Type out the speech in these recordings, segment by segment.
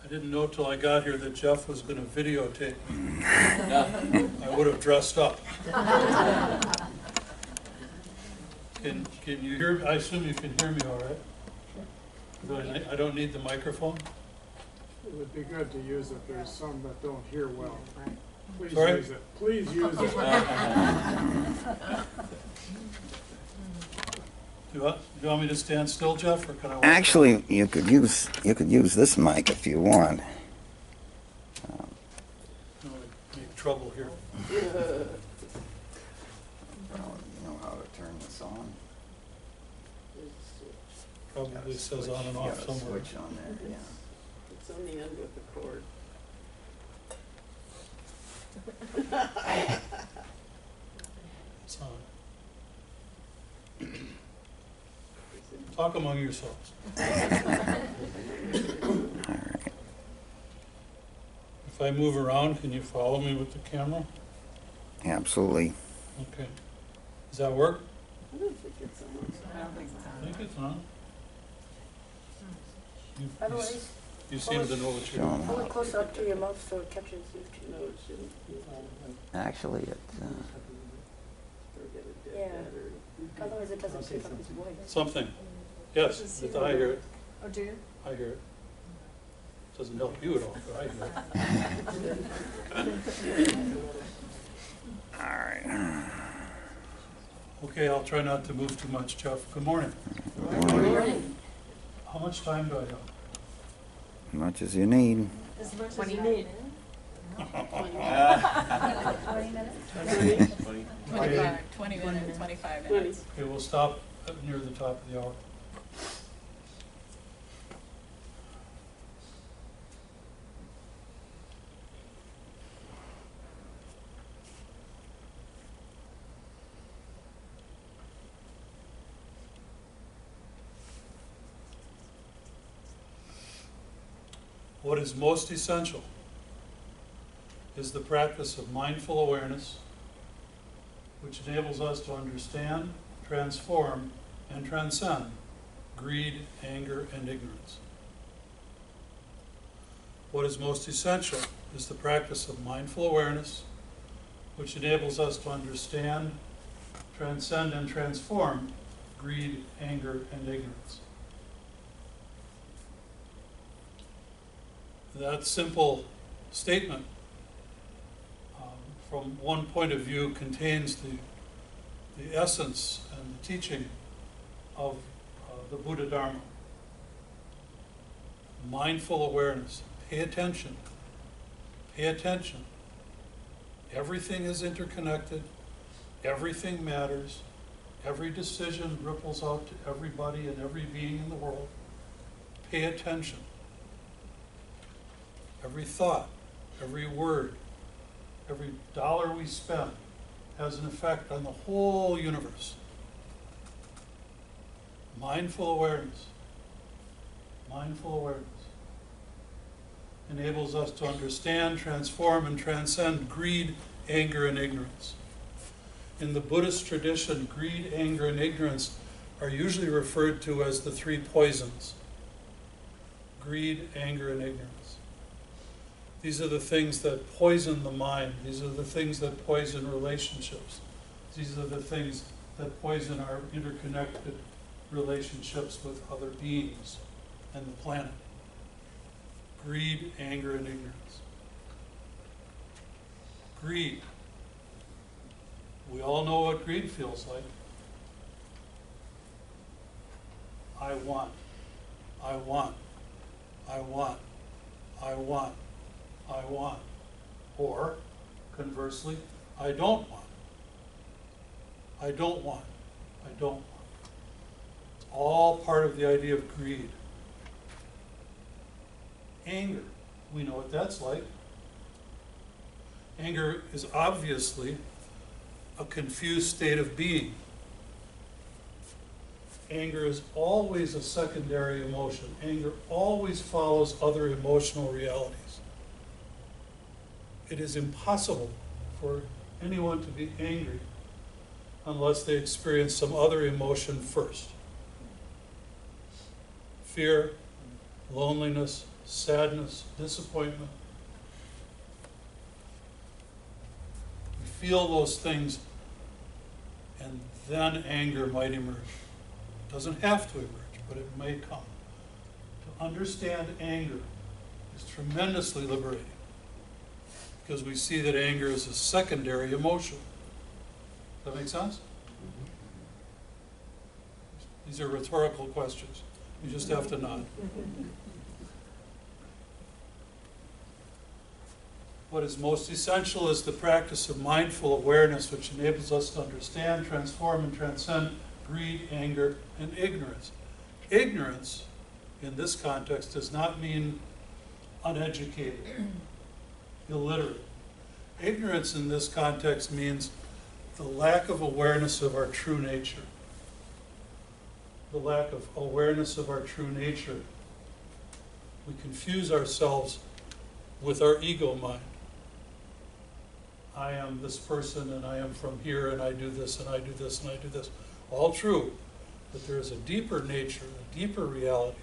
didn't know till I got here that Jeff was going to videotape me. I would have dressed up. Can you hear? I assume you can hear me all right. I don't need the microphone. It would be good to use it. There's some that don't hear well. Please Sorry? use it. Please use it. Do you want me to stand still, Jeff, or can I walk? Actually, you could use this mic if you want. Make trouble here. You know how to turn this on? Probably says on and off somewhere. Switch on there. Yeah. It's on the end with the cord. It's on. Talk among yourselves. All right. If I move around, can you follow me with the camera? Absolutely. Okay. Does that work? I don't think it's on. I think it's on. Otherwise, You seem to know what you're Showing doing. pull it close up to your mouth so it catches you. No, it shouldn't. Actually, Or get a dead Yeah. battery. Otherwise, it doesn't pick up his voice. Something. Yes, I hear it. Oh, do you? I hear it. Doesn't help you at all, but I hear it. all right. Okay, I'll try not to move too much, Jeff. Good morning. Good morning. How much time do I have? As much as you need. As much as you need. 20 minutes? 20 minutes, 25 20. minutes. Okay, we'll stop near the top of the hour. What is most essential is the practice of mindful awareness, which enables us to understand, transform, and transcend greed, anger, and ignorance. What is most essential is the practice of mindful awareness, which enables us to understand, transcend, and transform greed, anger, and ignorance. That simple statement, from one point of view, contains the essence and the teaching of the Buddha Dharma. Mindful awareness. Pay attention. Pay attention. Everything is interconnected. Everything matters. Every decision ripples out to everybody and every being in the world. Pay attention. Every thought, every word, every dollar we spend has an effect on the whole universe. Mindful awareness. Mindful awareness enables us to understand, transform, and transcend greed, anger, and ignorance. In the Buddhist tradition, greed, anger, and ignorance are usually referred to as the three poisons. Greed, anger, and ignorance. These are the things that poison the mind. These are the things that poison relationships. These are the things that poison our interconnected relationships with other beings and the planet. Greed, anger, and ignorance. Greed. We all know what greed feels like. I want. I want. I want. I want. I want. Or, conversely, I don't want. I don't want. I don't want. It's all part of the idea of greed. Anger. We know what that's like. Anger is obviously a confused state of being. Anger is always a secondary emotion. Anger always follows other emotional realities. It is impossible for anyone to be angry unless they experience some other emotion first. Fear, loneliness, sadness, disappointment. We feel those things, and then anger might emerge. It doesn't have to emerge, but it may come. To understand anger is tremendously liberating, because we see that anger is a secondary emotion. Does that make sense? These are rhetorical questions. You just have to nod. What is most essential is the practice of mindful awareness, which enables us to understand, transform, and transcend greed, anger, and ignorance. Ignorance, in this context, does not mean uneducated, illiterate. Ignorance in this context means the lack of awareness of our true nature. The lack of awareness of our true nature. We confuse ourselves with our ego mind. I am this person, and I am from here, and I do this, and I do this, and I do this. All true, but there is a deeper nature, a deeper reality,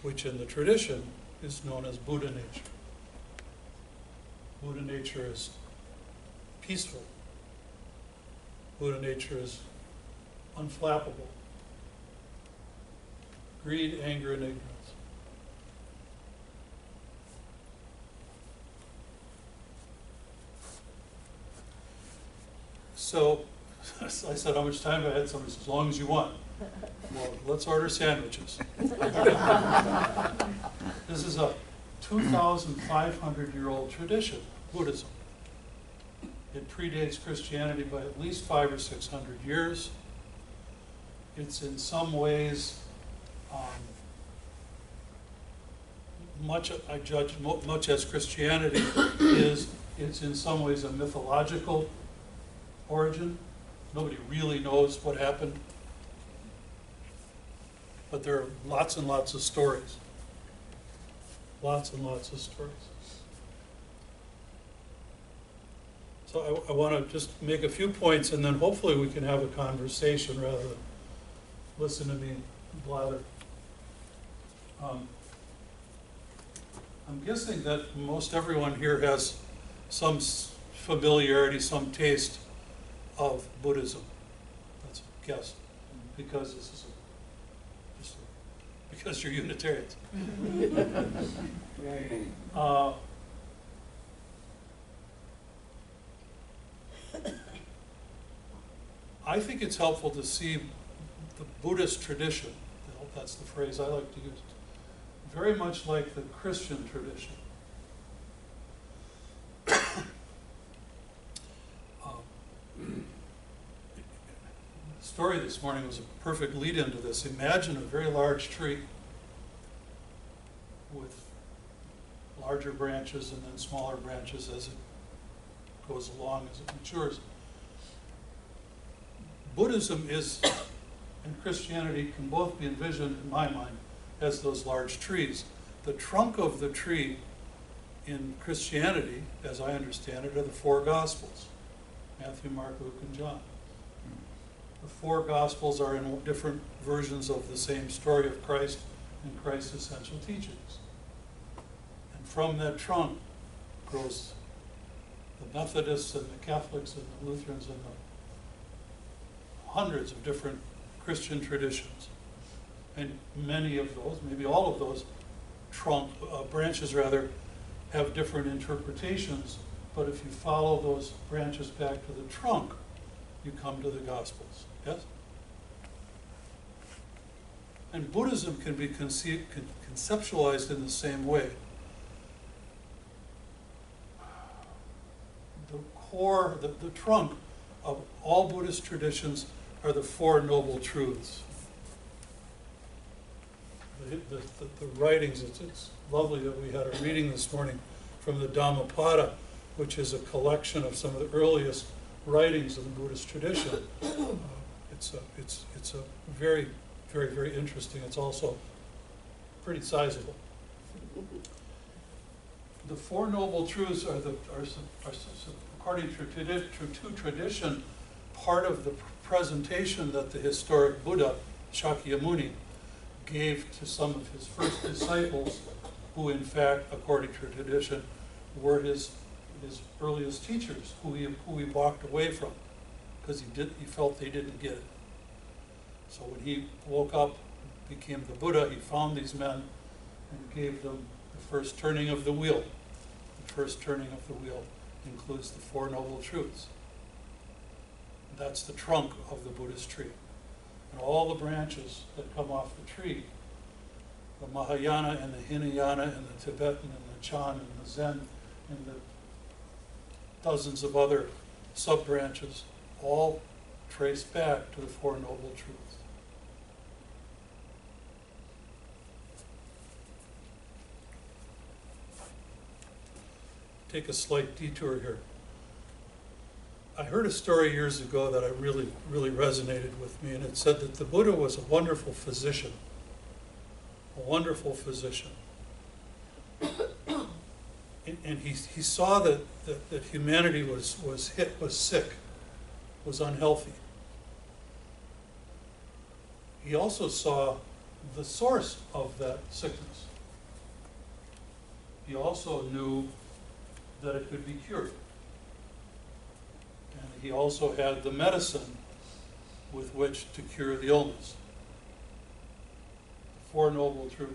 which in the tradition is known as Buddha nature. Buddha nature is peaceful. Buddha nature is unflappable. Greed, anger, and ignorance. So, I said how much time I had. Somebody said, as long as you want. Well, let's order sandwiches. This is a 2,500-year-old tradition, Buddhism. It predates Christianity by at least 500 or 600 years. It's in some ways much as Christianity is, it's in some ways a mythological origin. Nobody really knows what happened. But there are lots and lots of stories. Lots and lots of stories. So I want to just make a few points, and then hopefully we can have a conversation rather than listen to me blather. I'm guessing that most everyone here has some familiarity, some taste of Buddhism. That's a guess, because this is because you're Unitarians. I think it's helpful to see the Buddhist tradition, that's the phrase I like to use, very much like the Christian tradition. The story this morning was a perfect lead-in to this. Imagine a very large tree with larger branches and then smaller branches as it goes along, as it matures. Buddhism is, and Christianity can both be envisioned, in my mind, as those large trees. The trunk of the tree in Christianity, as I understand it, are the four Gospels: Matthew, Mark, Luke, and John. The four Gospels are in different versions of the same story of Christ and Christ's essential teachings. And from that trunk grows the Methodists and the Catholics and the Lutherans and the hundreds of different Christian traditions. And many of those, maybe all of those branches rather, have different interpretations, but if you follow those branches back to the trunk, you come to the Gospels. Yes? And Buddhism can be conceptualized in the same way. The core, the trunk of all Buddhist traditions are the Four Noble Truths. The writings, it's lovely that we had a reading this morning from the Dhammapada, which is a collection of some of the earliest writings of the Buddhist tradition. It's a very, very, very interesting. It's also pretty sizable. The Four Noble Truths are according to tradition, part of the presentation that the historic Buddha, Shakyamuni, gave to some of his first disciples, who in fact, according to tradition, were his earliest teachers, who he walked away from, because he felt they didn't get it. So when he woke up, became the Buddha, he found these men and gave them the first turning of the wheel. The first turning of the wheel includes the Four Noble Truths. That's the trunk of the Buddhist tree. And all the branches that come off the tree, the Mahayana and the Hinayana and the Tibetan and the Chan and the Zen and the dozens of other sub-branches, all trace back to the Four Noble Truths. Take a slight detour here. I heard a story years ago that I really resonated with me, and it said that the Buddha was a wonderful physician. A wonderful physician. And he saw that humanity was sick, was unhealthy. He also saw the source of that sickness. He also knew that it could be cured. And he also had the medicine with which to cure the illness. The Four Noble Truths.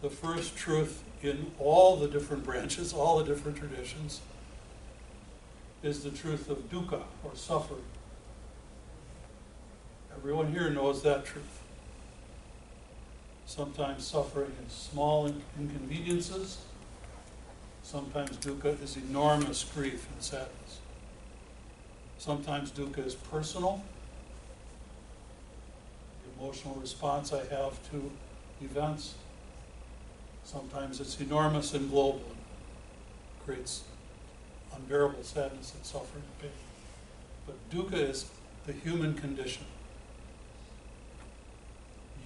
The first truth in all the different branches, all the different traditions, is the truth of dukkha, or suffering. Everyone here knows that truth. Sometimes suffering is small inconveniences. Sometimes dukkha is enormous grief and sadness. Sometimes dukkha is personal. The emotional response I have to events. Sometimes it's enormous and global and creates unbearable sadness and suffering and pain. But dukkha is the human condition.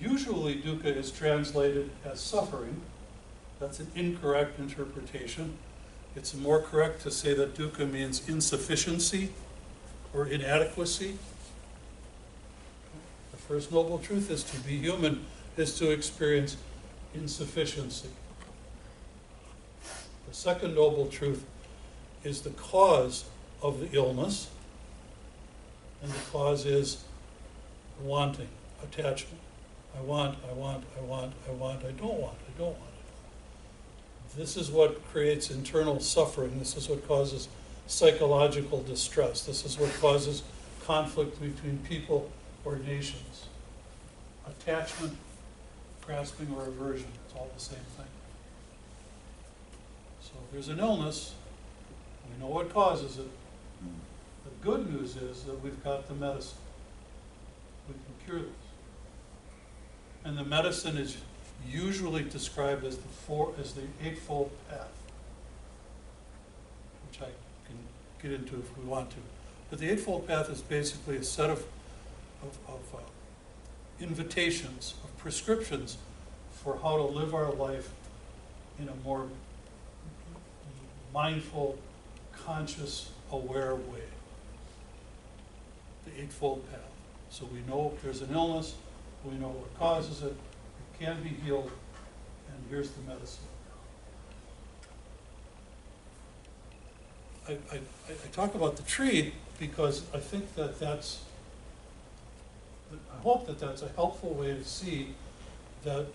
Usually dukkha is translated as suffering. That's an incorrect interpretation. It's more correct to say that dukkha means insufficiency or inadequacy. The first noble truth is to be human, is to experience insufficiency. The second noble truth is the cause of the illness, and the cause is wanting, attachment. I want, I want, I want, I want, I don't want, I don't want. This is what creates internal suffering. This is what causes psychological distress. This is what causes conflict between people or nations. Attachment, grasping, or aversion, it's all the same thing. So if there's an illness, we know what causes it. The good news is that we've got the medicine. We can cure this. And the medicine is usually described as the Eightfold Path, which I can get into if we want to. But the Eightfold Path is basically a set of invitations, of prescriptions for how to live our life in a more mindful, conscious, aware way. The Eightfold Path. So we know if there's an illness, we know what causes it, it can be healed, and here's the medicine. I talk about the tree because I think I hope that that's a helpful way to see that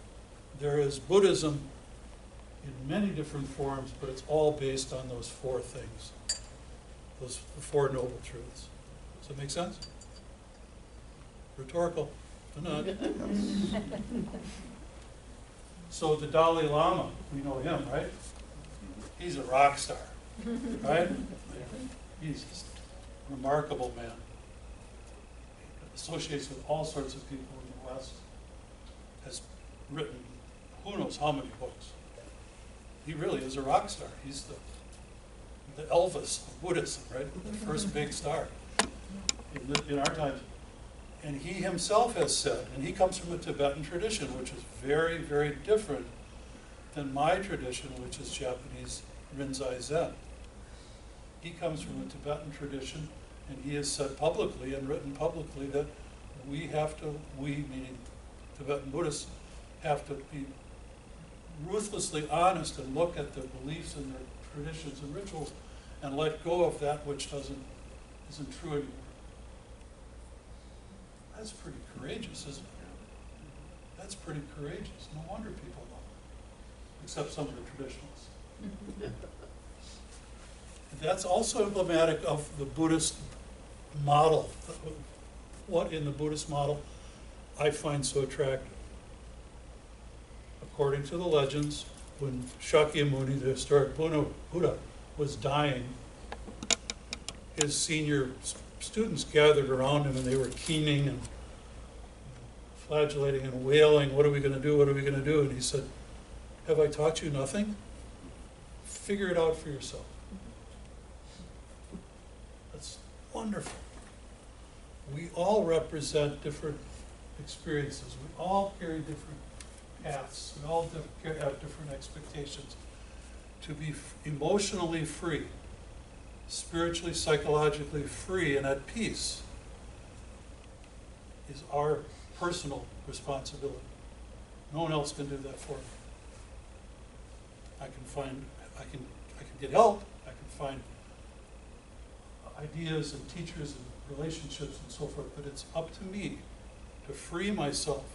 there is Buddhism in many different forms, but it's all based on those four things, those Four Noble Truths. Does that make sense? Rhetorical. Not. So the Dalai Lama, we know him, right? He's a rock star, right? He's just a remarkable man. Associates with all sorts of people in the West. Has written who knows how many books. He really is a rock star. He's the Elvis of Buddhism, right? The first big star in our times. And he himself has said, and he comes from a Tibetan tradition, which is very, very different than my tradition, which is Japanese Rinzai Zen. He comes from a Tibetan tradition, and he has said publicly and written publicly that we have to, we meaning Tibetan Buddhists have to be ruthlessly honest and look at their beliefs and their traditions and rituals and let go of that which isn't true anymore. That's pretty courageous, isn't it? That's pretty courageous. No wonder people love it, except some of the traditionalists. That's also emblematic of the Buddhist model. What in the Buddhist model I find so attractive. According to the legends, when Shakyamuni, the historic Buddha, was dying, his senior students gathered around him and they were keening and flagellating and wailing, what are we going to do, what are we going to do? And he said, have I taught you nothing? Figure it out for yourself. That's wonderful. We all represent different experiences. We all carry different paths. We all have different expectations. To be emotionally free, spiritually, psychologically free and at peace is our personal responsibility. No one else can do that for me. I can get help, I can find ideas and teachers and relationships and so forth, but it's up to me to free myself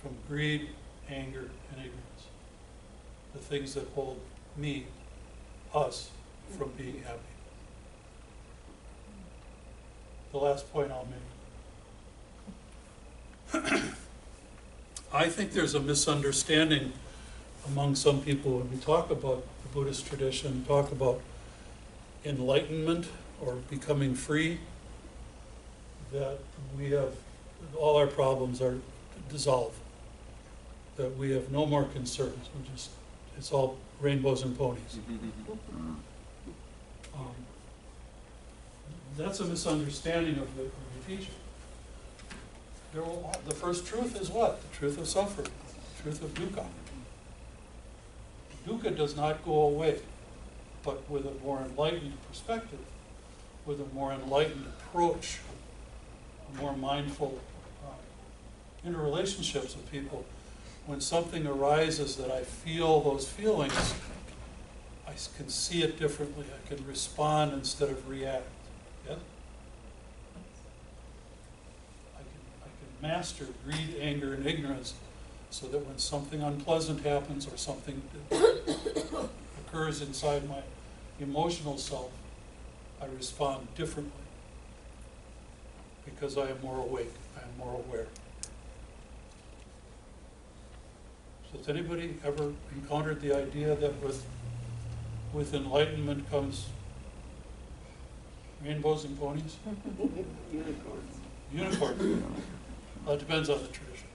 from greed, anger, and ignorance. The things that hold me, from being happy. The last point I'll make. I think there's a misunderstanding among some people when we talk about the Buddhist tradition, talk about enlightenment or becoming free, that we have, all our problems are dissolved, that we have no more concerns, it's all rainbows and ponies. That's a misunderstanding of the teaching. The first truth is what? The truth of suffering, the truth of dukkha. Dukkha does not go away, but with a more enlightened perspective, with a more enlightened approach, a more mindful interrelationships with people. When something arises that I feel those feelings, I can see it differently. I can respond instead of react. Yes? I can master greed, anger, and ignorance so that when something unpleasant happens or something occurs inside my emotional self, I respond differently because I am more awake, I am more aware. So has anybody ever encountered the idea that with enlightenment comes rainbows and ponies? Unicorns. Unicorns. Well, it depends on the tradition.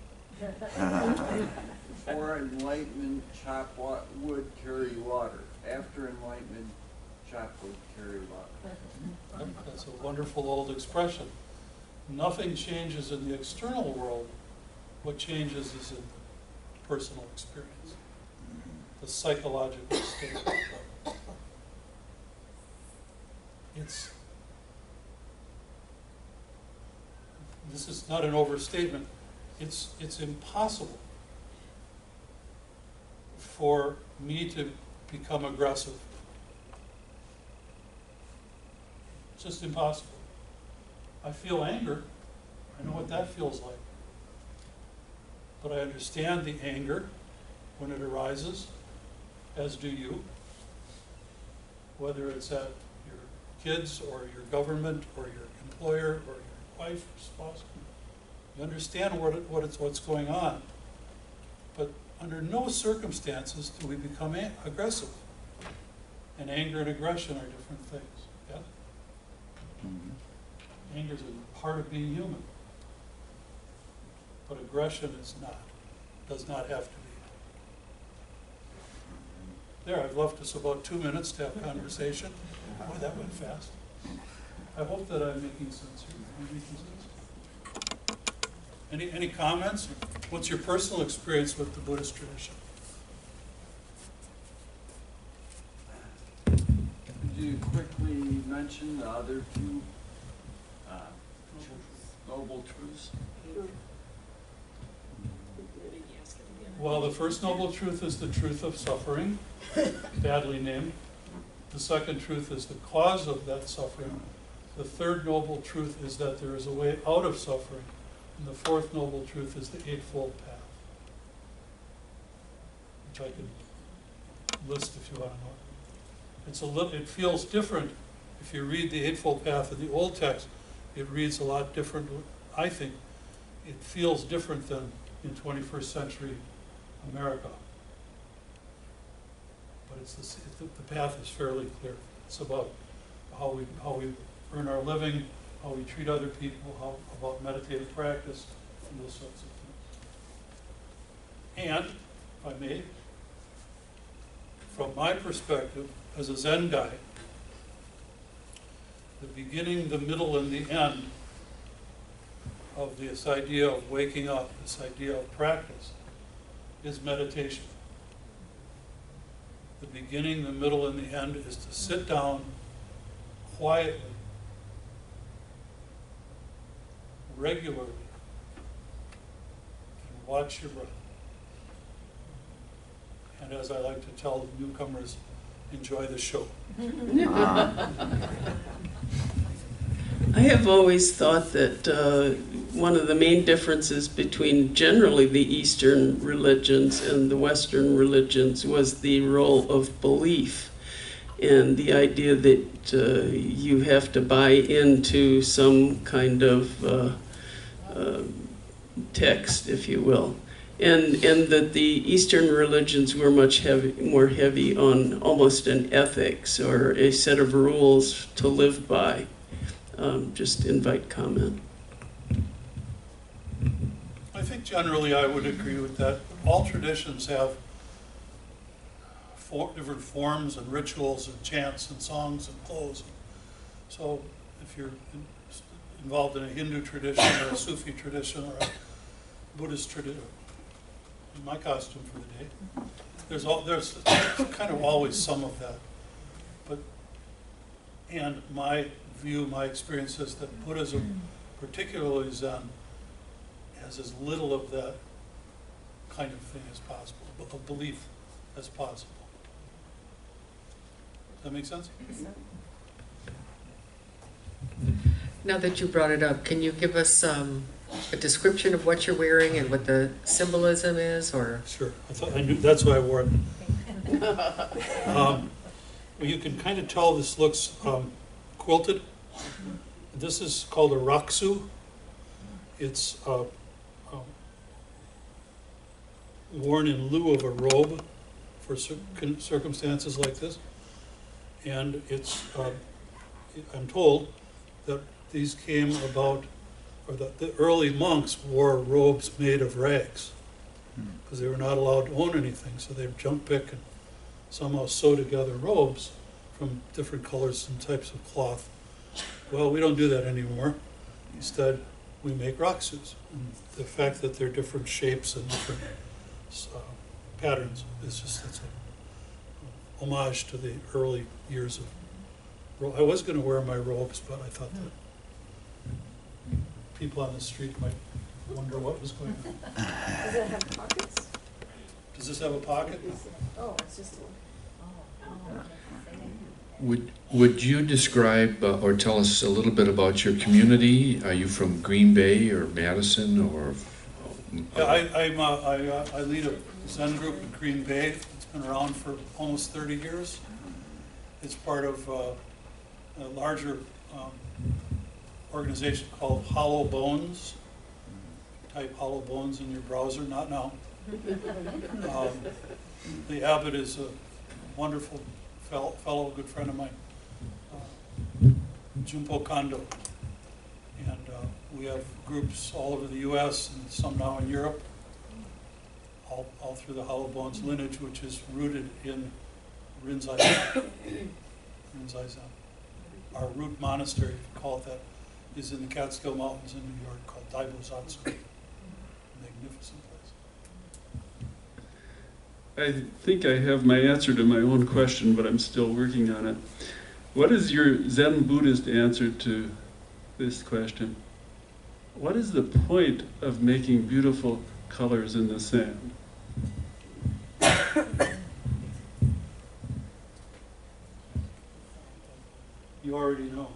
Before enlightenment, chop wood, carry water. After enlightenment, chop wood, carry water. That's a wonderful old expression. Nothing changes in the external world. What changes is in the personal experience, the psychological state. This is not an overstatement. It's impossible for me to become aggressive. It's just impossible. I feel anger. I know what that feels like. But I understand the anger when it arises, as do you. Whether it's at your kids or your government or your employer or your wife or spouse, you understand what's going on. But under no circumstances do we become aggressive. And anger and aggression are different things. Yeah? Anger is a part of being human. But aggression is not. Does not have to be. There, I've left us about 2 minutes to have conversation. Boy, that went fast. I hope that I'm making sense here. Am I making sense? Any comments? What's your personal experience with the Buddhist tradition? Could you quickly mention the other two noble truths? Well, the first noble truth is the truth of suffering, badly named. The second truth is the cause of that suffering. The third noble truth is that there is a way out of suffering. And the fourth noble truth is the Eightfold Path, which I could list if you want to know. It feels different if you read the Eightfold Path in the old text. It reads a lot different. I think it feels different than in 21st century America. But the path is fairly clear. It's about how we earn our living, how we treat other people, about meditative practice, and those sorts of things. And, if I may, from my perspective as a Zen guy, the beginning, the middle, and the end of this idea of waking up, this idea of practice, is meditation. The beginning, the middle, and the end is to sit down quietly, regularly, and watch your breath. And as I like to tell the newcomers, enjoy the show. I have always thought that one of the main differences between generally the Eastern religions and the Western religions was the role of belief, and the idea that you have to buy into some kind of text, if you will. And that the Eastern religions were much more heavy on almost an ethics or a set of rules to live by. Just invite comment. I think generally I would agree with that. All traditions have different forms and rituals and chants and songs and clothes. So if you're involved in a Hindu tradition or a Sufi tradition or a Buddhist tradition, in my costume for the day, there's kind of always some of that. And my view, my experience is that Buddhism, particularly Zen, has as little of that kind of thing as possible, of belief as possible. Does that make sense? Now that you brought it up, can you give us a description of what you're wearing and what the symbolism is, or? Sure. I knew that's why I wore it. Well, you can kind of tell this looks quilted. This is called a raksu. It's worn in lieu of a robe for circumstances like this. And it's, I'm told that these came about, or that the early monks wore robes made of rags because they were not allowed to own anything. So they'd jump pick and somehow sew together robes from different colors and types of cloth. Well, we don't do that anymore. Instead, we make raksus. And the fact that they're different shapes and different patterns is just, that's a homage to the early years of. I was going to wear my robes, but I thought that people on the street might wonder what was going on. Does it have pockets? Does this have a pocket? Oh, it's just one. Would you describe or tell us a little bit about your community? Are you from Green Bay or Madison or? Yeah, I lead a Zen group in Green Bay. It's been around for almost 30 years. It's part of a larger organization called Hollow Bones. Type Hollow Bones in your browser, not now. The abbot is a wonderful fellow, good friend of mine, Jumpo Kondo. And we have groups all over the U.S. and some now in Europe, all through the Hollow Bones lineage, which is rooted in Rinzai Zen. Our root monastery, if you call it that, is in the Catskill Mountains in New York called Daibozatsu. Magnificent place. I think I have my answer to my own question, but I'm still working on it. What is your Zen Buddhist answer to this question? What is the point of making beautiful colors in the sand? You already know.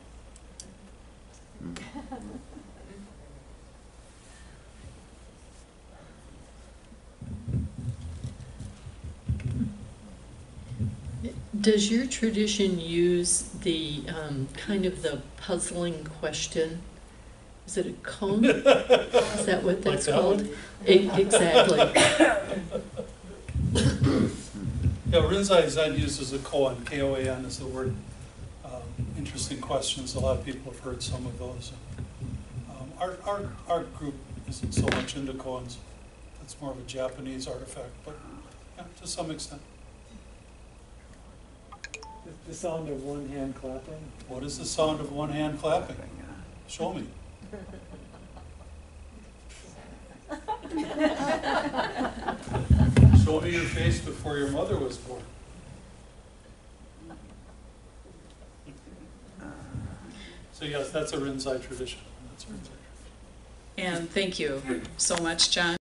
Does your tradition use the kind of the puzzling question? Is it a koan? Is that what that's Like that called? one? Exactly. Yeah, Rinzai Zen uses a koan, K-O-A-N is the word. Interesting questions, a lot of people have heard some of those. Our group isn't so much into koans. That's more of a Japanese artifact, but yeah, to some extent. The sound of one hand clapping. What is the sound of one hand clapping? Show me. Show me your face before your mother was born. So yes, that's a Rinzai tradition. That's a Rinzai tradition. And thank you so much, John.